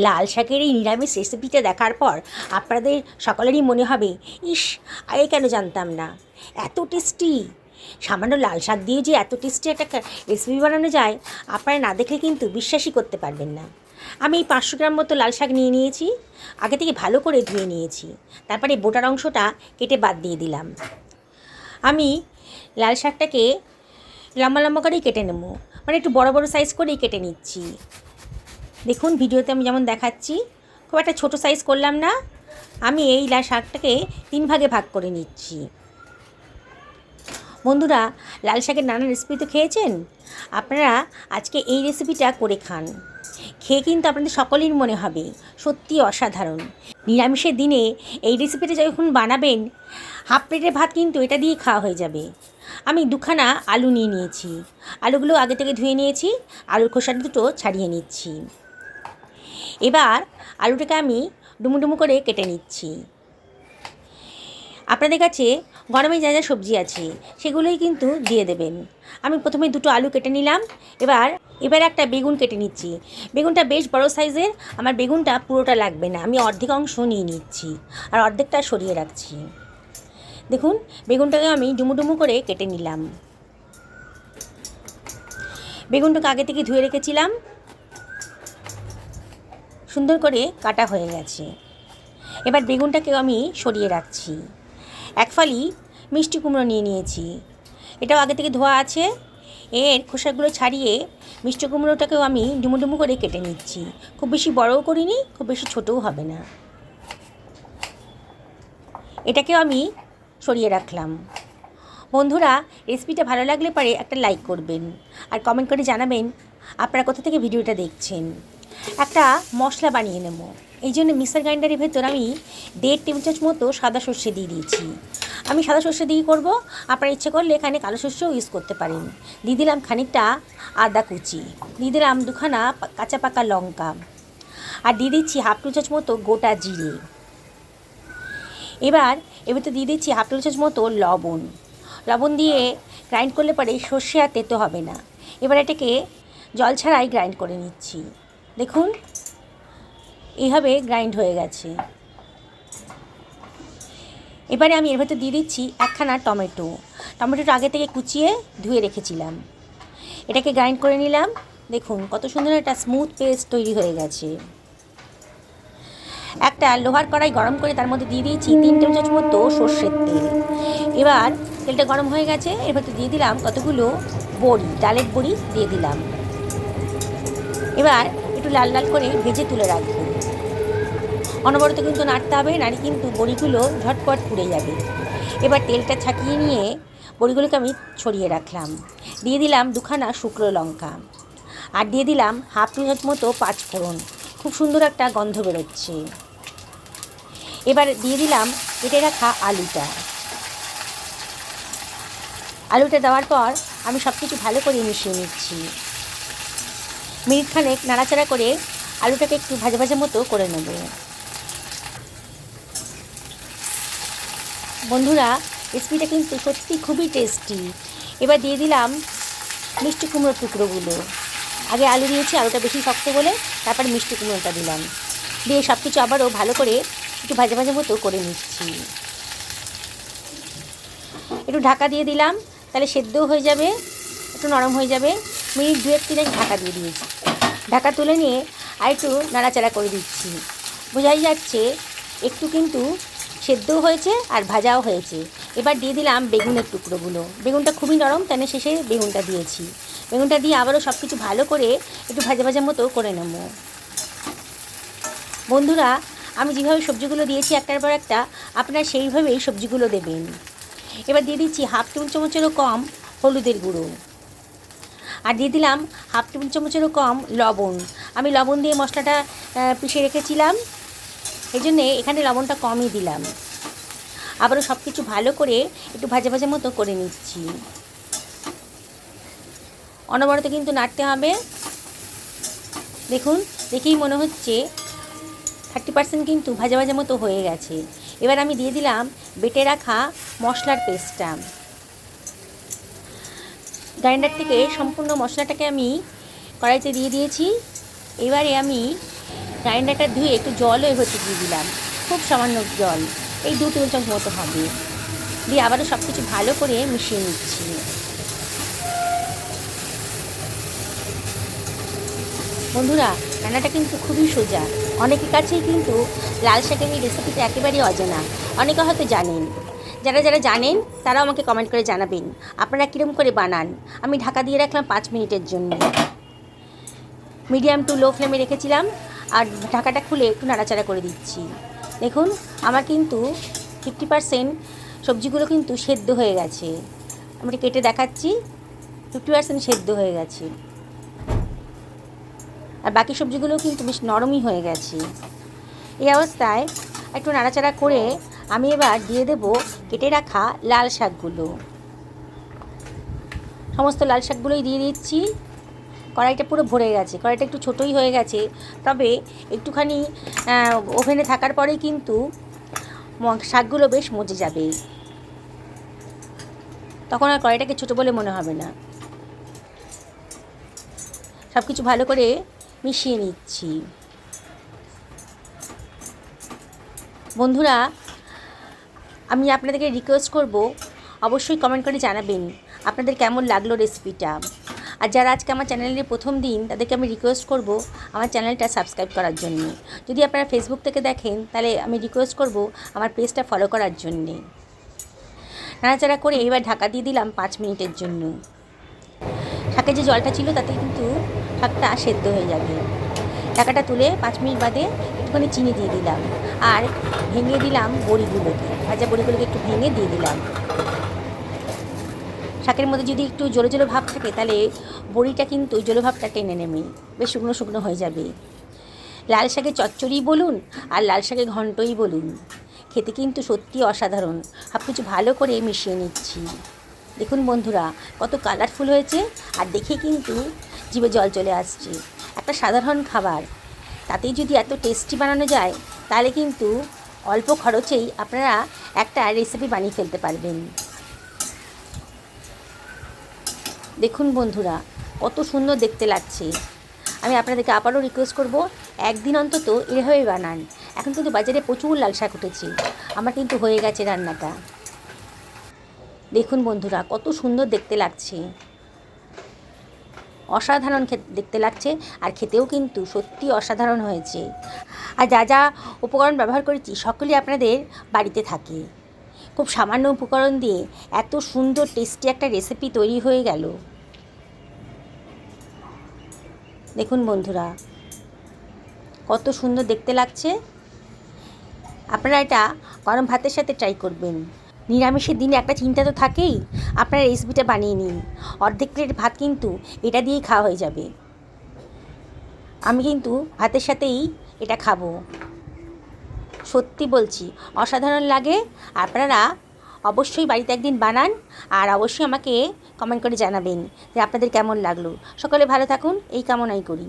লাল শাকের এই নিরামিষ রেসিপিটা দেখার পর আপনাদের সকলেরই মনে হবে, ইস, আগে কেন জানতাম না, এত টেস্টি। সামান্য লাল শাক দিয়ে যে এত টেস্টি একটা রেসিপি বানানো যায়, আপনারা না দেখলে কিন্তু বিশ্বাসই করতে পারবেন না। আমি এই 500 গ্রাম মতো লাল শাক নিয়ে নিয়েছি, আগে থেকে ভালো করে ধুয়ে নিয়েছি, তারপরে বোটার অংশটা কেটে বাদ দিয়ে দিলাম। আমি লাল শাকটাকে লম্বা লম্বা করেই কেটে নেব, মানে একটু বড় বড় সাইজ করেই কেটে নিচ্ছি। দেখুন ভিডিওতে আমি যেমন দেখাচ্ছি, খুব একটা ছোটো সাইজ করলাম না। আমি এই লাল শাকটাকে 3 ভাগে ভাগ করে নিচ্ছি। বন্ধুরা, লাল শাকের নানা রেসিপি তো খেয়েছেন, আপনারা আজকে এই রেসিপিটা করে খান। খেয়ে কিন্তু আপনাদের সকলের মনে হবে সত্যি অসাধারণ। নিরামিষের দিনে এই রেসিপিটা যখন বানাবেন, হাফ প্লেটের ভাত কিন্তু এটা দিয়ে খাওয়া হয়ে যাবে। আমি 2খানা আলু নিয়ে নিয়েছি, আলুগুলো আগে থেকে ধুয়ে নিয়েছি, আলুর খোসা দুটো ছাড়িয়ে নিচ্ছি। এবার আলুটাকে আমি ডুমু ডুমু করে কেটে নিচ্ছি। আপনাদের কাছে গরমে যা যা সবজি আছে সেগুলোই কিন্তু দিয়ে দেবেন। আমি প্রথমে 2টো আলু কেটে নিলাম। এবার একটা বেগুন কেটে নিচ্ছি। বেগুনটা বেশ বড় সাইজের, আমার বেগুনটা পুরোটা লাগবে না, আমি অর্ধেক অংশ নিয়ে নিচ্ছি আর অর্ধেকটা সরিয়ে রাখছি। দেখুন বেগুনটাকে আমি ডুমু ডুমু করে কেটে নিলাম। বেগুনটাকে আগে থেকে ধুয়ে রেখেছিলাম, সুন্দর করে কাটা হয়ে গেছে। এবার বেগুনটাকেও আমি সরিয়ে রাখছি। এক ফালি মিষ্টি কুমড়ো নিয়ে নিয়েছি, এটাও আগে থেকে ধোয়া আছে। এর খোসাগুলো ছাড়িয়ে মিষ্টি কুমড়োটাকেও আমি ডুমু ডুমু করে কেটে নিচ্ছি। খুব বেশি বড়ও করিনি, খুব বেশি ছোটও হবে না। এটাকেও আমি সরিয়ে রাখলাম। বন্ধুরা, রেসিপিটা ভালো লাগলে পরে একটা লাইক করবেন আর কমেন্ট করে জানাবেন আপনারা কোথা থেকে ভিডিওটা দেখছেন। একটা মশলা বানিয়ে নেব, এই জন্য মিক্সার গ্রাইন্ডারের ভেতর আমি 1.5 টেবিল চামচ মতো সাদা সর্ষে দিয়ে দিয়েছি। আমি সাদা সর্ষে দিয়ে করব, আপনারা ইচ্ছে করলে এখানে কালো সর্ষেও ইউজ করতে পারেন। দিয়ে দিলাম খানিকটা আদা কুচি, দিয়ে দিলাম 2খানা কাঁচা পাকা লঙ্কা, আর দিয়ে দিচ্ছি হাফ টেবিল চামচ মতো গোটা জিরে। এবার তো দিয়ে দিচ্ছি হাফ টেবিল চামচ মতো লবণ দিয়ে গ্রাইন্ড করলে পরে সর্ষে আর তেতো হবে না। এবার এটাকে জল ছাড়াই গ্রাইন্ড করে নিচ্ছি। দেখুন এইভাবে গ্রাইন্ড হয়ে গেছে। এবারে আমি এর ভেতর দিয়ে দিচ্ছি 1খানা টমেটোটা আগে থেকে কুচিয়ে ধুয়ে রেখেছিলাম। এটাকে গ্রাইন্ড করে নিলাম। দেখুন কত সুন্দর একটা স্মুথ পেস্ট তৈরি হয়ে গেছে। একটা লোহার কড়াই গরম করে তার মধ্যে দিয়ে দিয়েছি 3 টেবিল চামচ মতো সর্ষের তেল। এবার তেলটা গরম হয়ে গেছে, এর ভেতর দিয়ে দিলাম কতগুলো বড়ি, ডালের বড়ি দিয়ে দিলাম। এবার একটু লাল লাল করে ভেজে তুলে রাখবো। অনবরত কিন্তু নাড়তে হবে, নাড়ি কিন্তু বড়িগুলো ঝটপট পুড়ে যাবে। এবার তেলটা ছাকিয়ে নিয়ে বড়িগুলোকে আমি ছড়িয়ে রাখলাম। দিয়ে দিলাম 2খানা শুকনো লঙ্কা, আর দিয়ে দিলাম হাফ টেবিল চামচ মতো 5 ফোড়ন। খুব সুন্দর একটা গন্ধ বেরোচ্ছে। এবার দিয়ে দিলাম কেটে রাখা আলুটা দেওয়ার পর আমি সব কিছু ভালো করে মিশিয়ে নিচ্ছি। মিনিট খানেক নাড়াচাড়া করে আলুটাকে একটু ভাজা ভাজা মতো করে নেব। বন্ধুরা, রেসিপিটা কিন্তু সত্যি খুবই টেস্টি। এবার দিয়ে দিলাম মিষ্টি কুমড়োর টুকরোগুলো। আগে আলু দিয়েছি, আলুটা বেশি শক্ত বলে, তারপর মিষ্টি কুমড়োটা দিলাম। দিয়ে সব কিছু আবারও ভালো করে একটু ভাজা ভাজা মতো করে নিচ্ছি। একটু ঢাকা দিয়ে দিলাম, তাহলে সেদ্ধও হয়ে যাবে, একটু নরম হয়ে যাবে। মিনিট 2-3 ঢাকা দিয়ে দিয়েছি। ঢাকা তুলে নিয়ে আর একটু নাড়াচাড়া করে দিচ্ছি। বোঝাই যাচ্ছে একটু কিন্তু সেদ্ধও হয়েছে আর ভাজাও হয়েছে। এবার দিয়ে দিলাম বেগুনের টুকরোগুলো। বেগুনটা খুবই নরম, তাই না শেষে বেগুনটা দিয়েছি। বেগুনটা দিয়ে আবারও সব কিছু ভালো করে একটু ভাজা ভাজা মতো করে নেব। বন্ধুরা, আমি যেভাবে সবজিগুলো দিয়েছি একটার পর একটা, আপনারা সেইভাবেই সবজিগুলো দেবেন। এবার দিয়ে দিচ্ছি হাফ টেবিল চামচেরও কম হলুদের গুঁড়ো, আর দিয়ে দিলাম হাফ টেবিল চামচেরও কম লবণ। আমি লবণ দিয়ে মশলাটা পিষে রেখেছিলাম, এই জন্যে এখানে লবণটা কমই দিলাম। আবারও সব কিছু ভালো করে একটু ভাজা ভাজা মতো করে নিচ্ছি। অনবরত কিন্তু নাড়তে হবে। দেখুন, দেখেই মনে হচ্ছে 30% কিন্তু ভাজা ভাজা মতো হয়ে গেছে। এবার আমি দিয়ে দিলাম বেটে রাখা মশলার পেস্টটা। গ্রাইন্ডার থেকে সম্পূর্ণ মশলাটাকে আমি কড়াইতে দিয়ে দিয়েছি। এবারে আমি গ্রাইন্ডারটা ধুয়ে একটু জলও হতে দিয়ে দিলাম, খুব সামান্য জল, এই 2 টেবিল চামচ মতো হবে। দিয়ে আবারও সব কিছু ভালো করে মিশিয়ে নিচ্ছি। বন্ধুরা, রান্নাটা কিন্তু খুবই সোজা। অনেকের কাছেই কিন্তু লাল শাকের এই রেসিপিটা একেবারেই অজানা, অনেকে হয়তো জানেন। যারা যারা জানেন তারাও আমাকে কমেন্ট করে জানাবেন আপনারা কীরকম করে বানান। আমি ঢাকা দিয়ে রাখলাম 5 মিনিটের জন্য, মিডিয়াম টু লো ফ্লেমে রেখেছিলাম, আর ঢাকাটা খুলে একটু নাড়াচাড়া করে দিচ্ছি। দেখুন আমার কিন্তু 50% সবজিগুলো কিন্তু সেদ্ধ হয়ে গেছে। আমি কেটে দেখাচ্ছি, 50% সেদ্ধ হয়ে গেছে, আর বাকি সবজিগুলোও কিন্তু বেশ নরমই হয়ে গেছে। এই অবস্থায় একটু নাড়াচাড়া করে আমি এবার দিয়ে দেব কেটে রাখা লাল শাকগুলো। সমস্ত লাল শাকগুলোই দিয়ে দিচ্ছি। কড়াইটা পুরো ভরে গেছে, কড়াইটা একটু ছোটোই হয়ে গেছে, তবে একটুখানি ওভেনে থাকার পরেই কিন্তু শাকগুলো বেশ মজে যাবে, তখন আর কড়াইটাকে ছোটো বলে মনে হবে না। সব কিছু ভালো করে মিশিয়ে নিচ্ছি। বন্ধুরা, আমি আপনাদেরকে রিকোয়েস্ট করব, অবশ্যই কমেন্ট করে জানাবেন আপনাদের কেমন লাগলো রেসিপিটা। আর যারা আজকে আমার চ্যানেলের প্রথম দিন তাদেরকে আমি রিকোয়েস্ট করব আমার চ্যানেলটা সাবস্ক্রাইব করার জন্য। যদি আপনারা ফেসবুক থেকে দেখেন তাহলে আমি রিকোয়েস্ট করব আমার পেজটা ফলো করার জন্যে। নাড়াচাড়া করে এবার ঢাকা দিয়ে দিলাম 5 মিনিটের জন্য। শাকে যে জলটা ছিল তাতে কিন্তু শাকটা সেদ্ধ হয়ে যাবে। ঢাকাটা তুলে 5 মিনিট বাদে একটুখানি চিনি দিয়ে দিলাম, আর ভেঙে দিলাম বড়িগুলোকে, ভাজা বড়িগুলোকে একটু ভেঙে দিয়ে দিলাম। শাকের মধ্যে যদি একটু জলো জলো ভাব থাকে তাহলে বড়িটা কিন্তু জলো ভাবটা টেনে নেবে, বেশ শুকনো শুকনো হয়ে যাবে। লাল শাকের চচ্চড়ি বলুন আর লাল শাকের ঘন্টই বলুন, খেতে কিন্তু সত্যি অসাধারণ। সব কিছু ভালো করে মিশিয়ে নিচ্ছি। দেখুন বন্ধুরা, কত কালারফুল হয়েছে, আর দেখে কিন্তু জিভে জল চলে আসছে। একটা সাধারণ খাবার, তাতেই যদি এত টেস্টি বানানো যায় তাহলে কিন্তু অল্প খরচেই আপনারা একটা রেসিপি বানিয়ে ফেলতে পারবেন। দেখুন বন্ধুরা, কত সুন্দর দেখতে লাগছে। আমি আপনাদেরকে আবারও রিকোয়েস্ট করব, একদিন অন্তত এভাবে বানান। এখন কিন্তু বাজারে প্রচুর লাল শাক উঠেছে, আমার কিন্তু হয়ে গেছে রান্নাটা। দেখুন বন্ধুরা, কত সুন্দর দেখতে লাগছে, অসাধারণ দেখতে লাগছে, আর খেতেও কিন্তু সত্যি অসাধারণ হয়েছে। আর যা যা উপকরণ ব্যবহার করেছি সকলেই আপনাদের বাড়িতে থাকে। খুব সামান্য উপকরণ দিয়ে এত সুন্দর টেস্টি একটা রেসিপি তৈরি হয়ে গেল। দেখুন বন্ধুরা, কত সুন্দর দেখতে লাগছে। আপনারা এটা গরম ভাতের সাথে ট্রাই করবেন। নিরামিষের দিনে একটা চিন্তা তো থাকেই, আপনারা রেসিপিটা বানিয়ে নিন, অর্ধেক প্লেট ভাত কিন্তু এটা দিয়েই খাওয়া হয়ে যাবে। আমি কিন্তু ভাতের সাথেই এটা খাবো, সত্যি বলছি অসাধারণ লাগে। আপনারা অবশ্যই বাড়িতে একদিন বানান, আর অবশ্যই আমাকে কমেন্ট করে জানাবেন যে আপনাদের কেমন লাগলো। সকলে ভালো থাকুন, এই কামনাই করি।